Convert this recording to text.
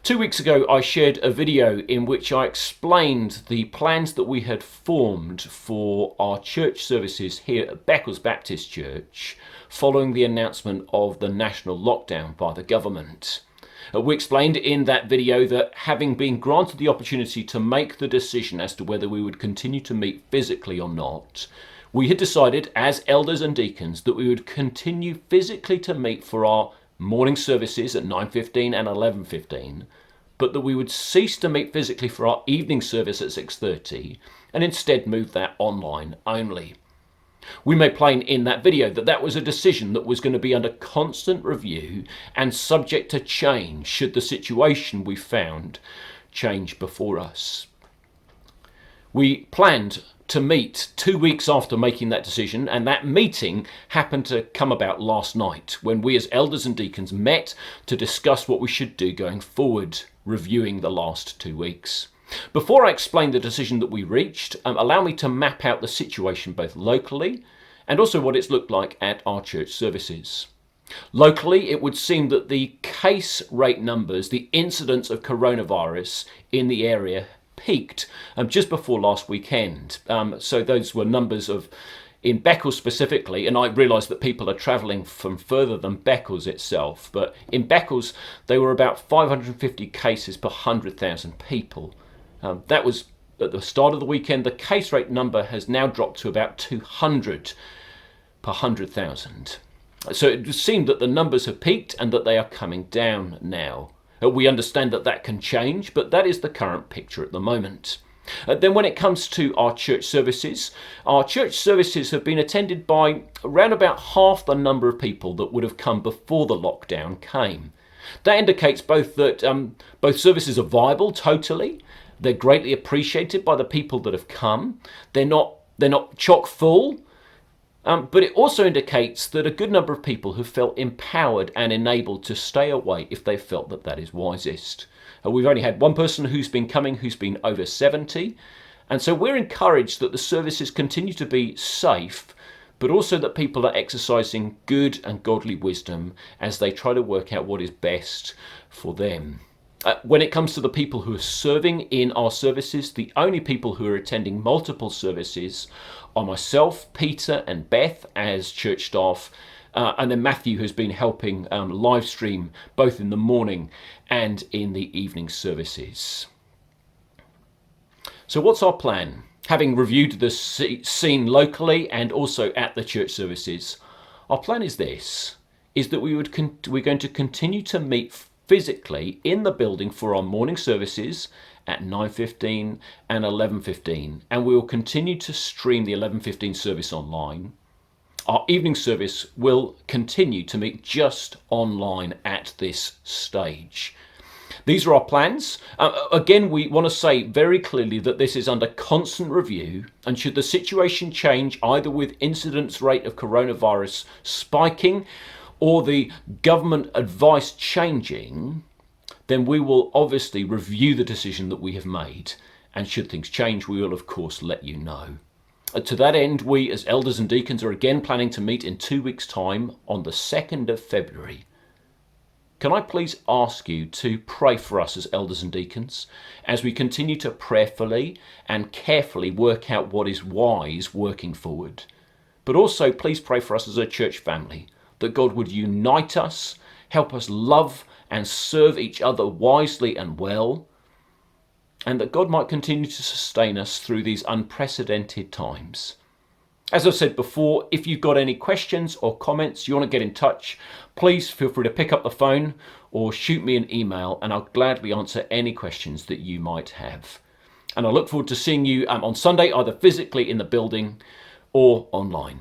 2 weeks ago, I shared a video in which I explained the plans that we had formed for our church services here at Beccles Baptist Church following the announcement of the national lockdown by the government. We explained in that video that having been granted the opportunity to make the decision as to whether we would continue to meet physically or not, we had decided as elders and deacons that we would continue physically to meet for our morning services at 9:15 and 11:15, but that we would cease to meet physically for our evening service at 6:30 and instead move that online only. We made plain in that video that that was a decision that was going to be under constant review and subject to change should the situation we found change before us. We planned to meet 2 weeks after making that decision, and that meeting happened to come about last night when we as elders and deacons met to discuss what we should do going forward, reviewing the last 2 weeks. Before I explain the decision that we reached, allow me to map out the situation both locally and also what it's looked like at our church services. Locally, it would seem that the case rate numbers, the incidence of coronavirus in the area peaked just before last weekend. So those were numbers in Beccles specifically, and I realise that people are travelling from further than Beccles itself, but in Beccles they were about 550 cases per 100,000 people. That was at the start of the weekend. The case rate number has now dropped to about 200 per 100,000. So it seemed that the numbers have peaked and that they are coming down now. We understand that that can change, but that is the current picture at the moment. Then when it comes to our church services have been attended by around about half the number of people that would have come before the lockdown came. That indicates both that both services are viable totally, they're greatly appreciated by the people that have come, they're not chock full, but it also indicates that a good number of people have felt empowered and enabled to stay away if they felt that that is wisest. We've only had one person who's been coming who's been over 70, and so we're encouraged that the services continue to be safe, but also that people are exercising good and godly wisdom as they try to work out what is best for them. When it comes to the people who are serving in our services, the only people who are attending multiple services are myself, Peter and Beth as church staff, and then Matthew has been helping live stream both in the morning and in the evening services. So what's our plan? Having reviewed the scene locally and also at the church services, our plan is this, is that we're going to continue to meet physically in the building for our morning services at 9:15 and 11:15, and we will continue to stream the 11:15 service online. Our evening service will continue to meet just online at this stage. These are our plans. Again, we want to say very clearly that this is under constant review, and should the situation change either with incidence rate of coronavirus spiking or the government advice changing, then we will obviously review the decision that we have made. And should things change, we will of course let you know. To that end, we as elders and deacons are again planning to meet in 2 weeks' time on the 2nd of February. Can I please ask you to pray for us as elders and deacons as we continue to prayerfully and carefully work out what is wise working forward? But also please pray for us as a church family, that God would unite us, help us love and serve each other wisely and well, and that God might continue to sustain us through these unprecedented times. As I've said before, if you've got any questions or comments, you want to get in touch, please feel free to pick up the phone or shoot me an email, and I'll gladly answer any questions that you might have. And I look forward to seeing you on Sunday, either physically in the building or online.